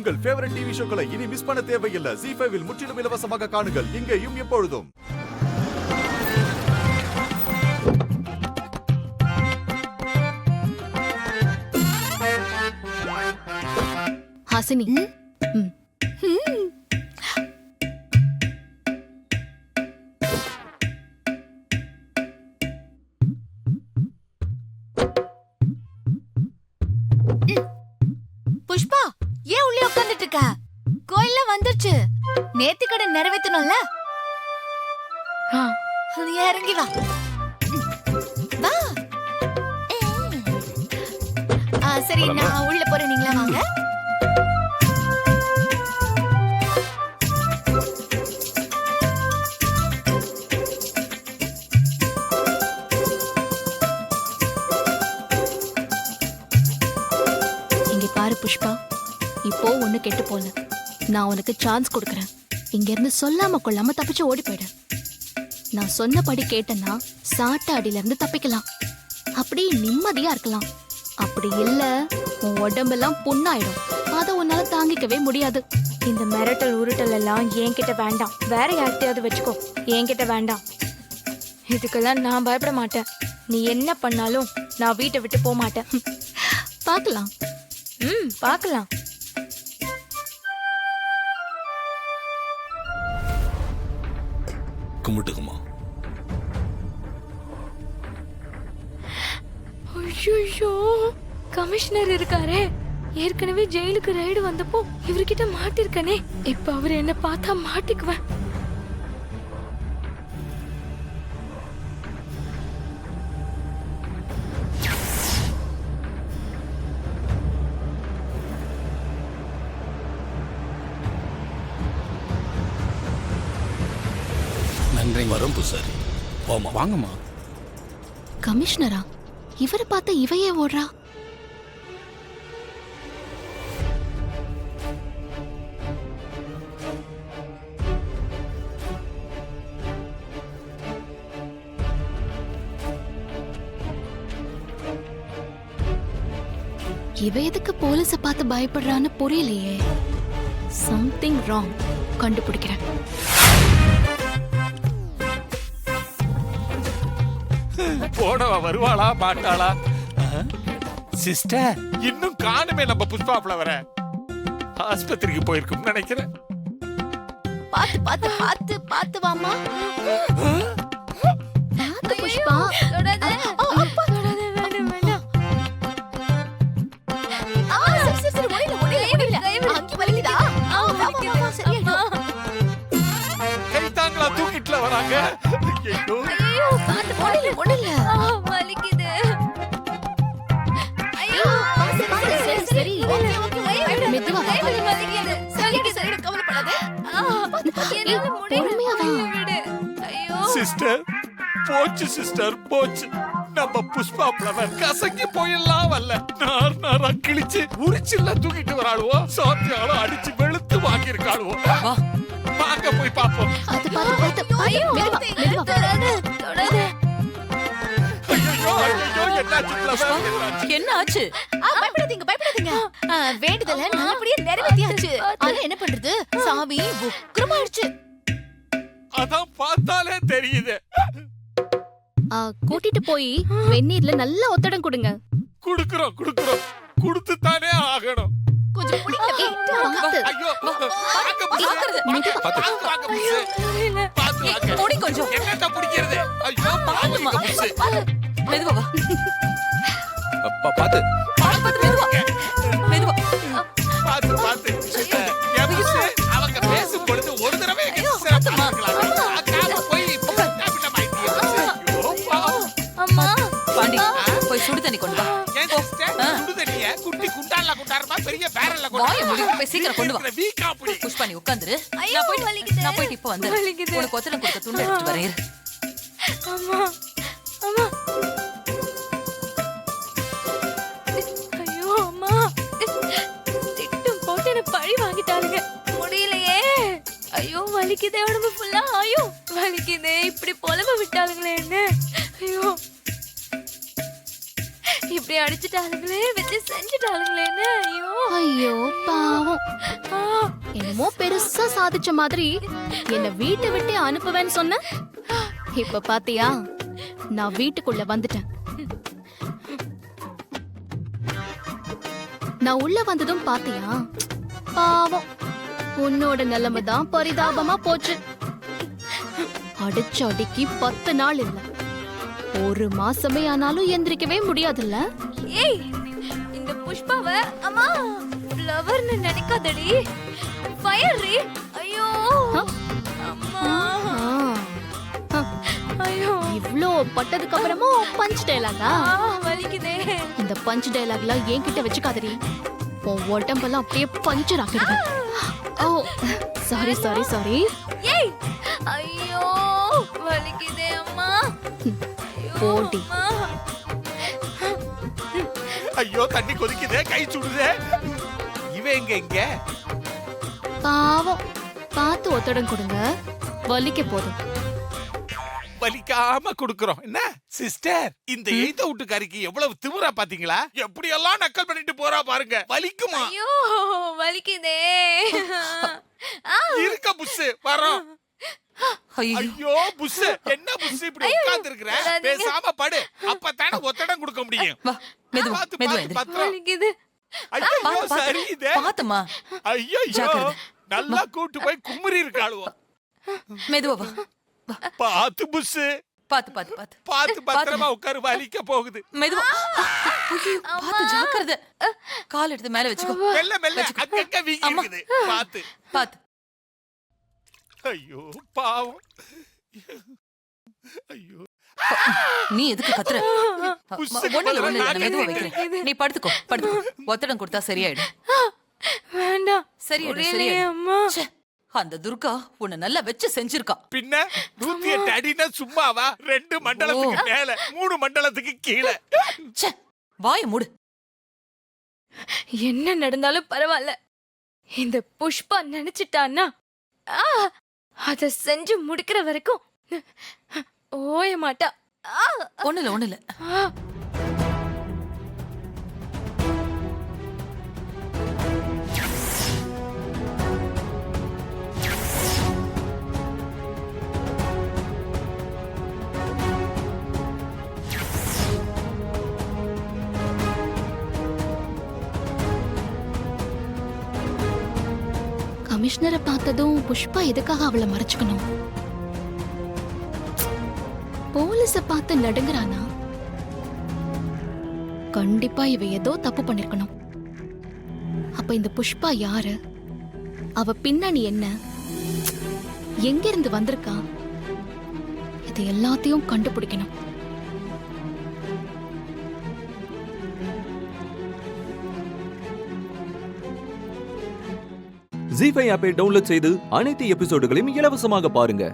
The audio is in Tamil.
உங்கள் ஃபேவரட் டிவி ஷோக்களை இனி மிஸ் பண்ண தேவையில்லை. ZEE5 இல் முற்றிலும் இலவசமாக காணுங்கள். இங்கேயும் எப்பொழுதும். ஹாசினி, புஷ்பா, ஏன் உள்ளே உட்கார்ந்துட்டு இருக்க? கோயில்ல வந்துருச்சு. நேத்தி கடன் நிறைவேற்றணும்ல. இறங்கி வா. வா. சரி, நான் உள்ள போறேன். நீங்களா வாங்க. பாரு புஷ்பா, இப்போ ஒண்ணு கெட்டு போல. நான் உனக்கு சான்ஸ் கொடுக்கறேன். இங்க இருந்து சொல்லாம கொள்ளாம தப்பிச்சு ஓடி போயிடு. நான் சொன்னபடி கேட்டனா சாட்ட அடியில இருந்து தப்பிக்கலாம். அப்படி நிம்மதியா இருக்கலாம். அப்படி இல்ல உன் உடம்பெல்லாம் புண்ணாயிடும். அத உன்னால தாங்கிக்கவே முடியாது. இந்த மிரட்டல் உருட்டல் எல்லாம் என்கிட்ட வேண்டாம். வேற யார்கிட்டயாவது வச்சுக்கோ. என்கிட்ட வேண்டாம். இதுக்கெல்லாம் நான் பயப்பட மாட்டேன். நீ என்ன பண்ணாலும் நான் வீட்டை விட்டு போக மாட்டேன். பார்க்கலாம். பார்க்கலாம். கும்பிட்டுக்குமா. ஐயோ, கமிஷனர் இருக்காரே. ஏற்கனவே ஜெயிலுக்கு ரைடு வந்தப்போ இவர்கிட்ட மாட்டிருக்கனே. இப்ப அவர் என்ன பார்த்தா மாட்டிக்குவேன். வரும் பூசாரி. போமா. வாங்கம்மா. கமிஷனரா? இவரை பார்த்த இவையே ஓடுறா. இவ எதுக்கு போலீஸ பார்த்து பயப்படுறான்னு புரியலையே. Something wrong. கண்டுபிடிக்கிறேன். போனவ வருவாளா மாட்டாளா? சிஸ்டர், இன்னும் காணுமே நம்ம புஷ்பா ஃப்ளவரை. ஆஸ்பத்திரிக்கு போயிருக்கும் நினைக்கிறேன். பாத்து பாத்து பாத்து பாத்து வாமா. பாத்து புஷ்பா. தொடாத. வேண்டாம் வேண்டாம். சரி முடியல. அங்கே வலிக்குதா? சரியா. கை தாங்களா தூக்கிட்டுல வராங்க. ஐயோ, பாத்து முடியல. வலிக்குது. ஐயோ, சரி. ஓகே. மெதுவா வலிக்குது. சரி, கவலைப்படாத. என்னால முடியல. ஐயோ சிஸ்டர், போச்சு சிஸ்டர், போச்சு. நம்ம புஷ்பா ஃப்ளவர் கசக்கி போயெல்லாம் வரல. நாரா கிழிச்சு உரிச்சில்ல தூக்கிட்டு வராளுவோ. சாத்தியாலும் அடிச்சு வெளுத்து வாங்கியிருக்காளுவோ. வாங்க போய் பாப்போம். அது பார்த்து. ஐயோ, மெதுவா. தொடாத. ஐயோ, என்னாச்சு ஃப்ளவர்? என்னாச்சு? என்ன ஆச்சு? பயப்படாதீங்க. வேண்டுதல நல்லபடியா நிறைவேற்றியாச்சு. ஆனா என்ன பண்றது? சாமி உக்கிரமாயிடுச்சு. அதான் பார்த்தாலே தெரியுது. கூட்டிட்டு போய் வெந்நீர்ல நல்லா ஒத்தடம் கொடுங்க. குடுக்குறோம். குடுத்துத்தானே ஆகணும். கொஞ்சம் பிடிக்கல. பார்த்து. ஐயோ, வாங்க புஷ்பா. வாங்க புஷ்பா. பாத்து வாங்க. முடி கொஞ்சம். என்னத்த பிடிக்கிறது? ஐயோ, பாவம் புஷ்பா. மெதுவா வா. பாத்து. மெதுவா. பாத்து. என் புஷ்பா, அவங்க பேசும் பொழுது ஒரு தடவை சிறப்பா இருக்கலாம். அக்காம போய் அம்மா. பாண்டி, போய் சுடு தண்ணி கொண்டு வா. ஏன் சிஸ்டர், சுடு தண்ணிய குட்டி குண்டான்ல கொண்டாரமா பெரிய பேரல்ல வாயை மூடி போய் சீக்கிரம் கொண்டு வா. வீக்கா புடி. புஷ்பா, நீ உட்கார்ந்துரு. ஐயோ, வலிக்குது. நான் போயிட்டு இப்ப வந்து வலிக்குது. உனக்கு ஒத்தடம் கொடுக்க துண்டு எடுத்துட்டு வரேன். அம்மா. ஐயோ அம்மா. திட்டம் போட்டு என்ன பழி வாங்கிட்டாளுங்க. முடியலையே. ஐயோ வலிக்குதே. உடம்பு ஃபுல்லா. ஐயோ வலிக்குதே. இப்படி புலம்ப விட்டாளுங்களே என்ன. ஐயோ, இப்படி இப்படி அடிச்சுட்டாளுங்களே, வச்சு செஞ்சுட்டாளுங்களேன்னு. ஐயோ. ஐயோ பாவம். ஆ, என்னமோ பெருசா சாதிச்ச மாதிரி என்ன வீட்டை விட்டு அனுப்புவேன்னு சொன்ன. இப்ப பாத்தியா, நான் வீட்டுக்குள்ள வந்துட்டேன். நான் உள்ள வந்ததும் பாத்தியா, பாவம் உன்னோட நிலைமை தான் பரிதாபமா போச்சு. அடிச்ச அடிக்கு 10 நாள் இல்ல, 1 மாசமே ஆனாலும் எந்திரிக்கவே முடியாதுல்ல. ஏய், இந்த புஷ்பாவை அம்மா ஃப்ளவர்னு நினைக்காதடி, ஃபயர். ஐயோ ஆ? அம்மா, ஆ. ஐயோ, இவ்ளோ பட்டதுக்கு அப்புறமும் பஞ்ச் டைலாகா? வலிக்குதே. இந்த பஞ்ச் டைலாக்லாம் என்கிட்ட வச்சுக்காதடி, உன் உடம்பெல்லாம் அப்படியே பஞ்சர் ஆக்கிடுவேன். ஓ சாரி சாரி சாரி. ஏய், ஐயோ வலிக்குதே அம்மா. ஐயோ, போடி. அம்மா. ஐயோ தண்ணி கொதிக்குதே, கை சுடுதே. இவன் எங்க பாவம், பார்த்து ஒத்தடம் கொடுங்க, வலிக்க போதும். வலிக்காம குடுக்குறோம் என்ன சிஸ்டர்? இந்த எய்த வீட்டுக்காரிக்கு எவ்வளவு திமிரா பாத்தீங்களா? எப்படி எல்லாம் நக்கல் பண்ணிட்டு போறா பாருங்க. வலிக்குமா? ஐயோ வலிக்குதே. இருக்க புஷ் வரோம். ஐயோ புஷ், என்ன புஷ் இப்படி உட்கார்ந்து இருக்கிற? பேசாம படு, அப்பதானே ஒத்தடம் கொடுக்க முடியும். வா, மெதுவா, பாத்து, மெதுவா பாத்து, எந்திரி. பத்திரம். வலிக்குது. ஐயோ பாத்து, சரி இதே. பாத்துமா, ஐயோ ஜாக்கிரதை. நல்லா கூட்டு போய் குமுறி இருக்காளுவோ. மெதுவா வா. பாத்து புஷ், பாத்து பாத்து பாத்து பாத்து பத்திரமா உட்காரு, வலிக்க போகுது. மெதுவா. ஐயோ, பாத்து ஜாக்கிரதை. கால் எடுத்து மேல வச்சுக்கோ. மெல்ல மெல்ல, அங்கங்க வீங்கி அம்மா. இருக்குது. பாத்து. பாத்து. ஐயோ பாவம். ஐயோ நீ எதுக்கு கத்துற? புஷ்ஷுக்கு ஒண்ணுல பதிலா ஒண்ணு இல்ல, நான் நான் மெதுவா கேட்கிறேன். வைக்கிறேன். நீ படுத்துக்கோ, படுத்துக்கோ. ஒத்தடம் கொடுத்தா சரியாயிடும். வேண்டாம், சரியாயிடும், முடியலையே சரியாயிடும். அம்மா. ச்சே, அந்த துர்கா உன்னை நல்லா வச்சு செஞ்சிருக்கா. பின்ன 108 அடினா சும்மாவா? 2 மண்டலத்துக்கு மேல, 3 மண்டலத்துக்கு கீழே. ச்சே, வாயை மூடு. என்ன நடந்தாலும் பரவாயில்ல, இந்த புஷ்பா நினைச்சிட்டான்னா அத செஞ்சு முடிக்கிற வரைக்கும் ஓய மாட்டா. ஒண்ணுல ஒண்ணுல. ஆ, கமிஷனரை பார்த்ததும் புஷ்பா எதுக்காக அவளை மறைச்சுக்கணும்? போலீஸ பார்த்து நடுங்குறானா? கண்டிப்பா இவ ஏதோ தப்பு பண்ணிருக்கணும். அப்ப இந்த புஷ்பா யாரு? அவ பின்னணி என்ன? எங்க இருந்து வந்திருக்கா? இது எல்லாத்தையும் கண்டுபிடிக்கணும். ஜீ5 ஆப்பை டவுன்லோட் செய்து அனைத்து எபிசோடுகளையும் இலவசமாக பாருங்க.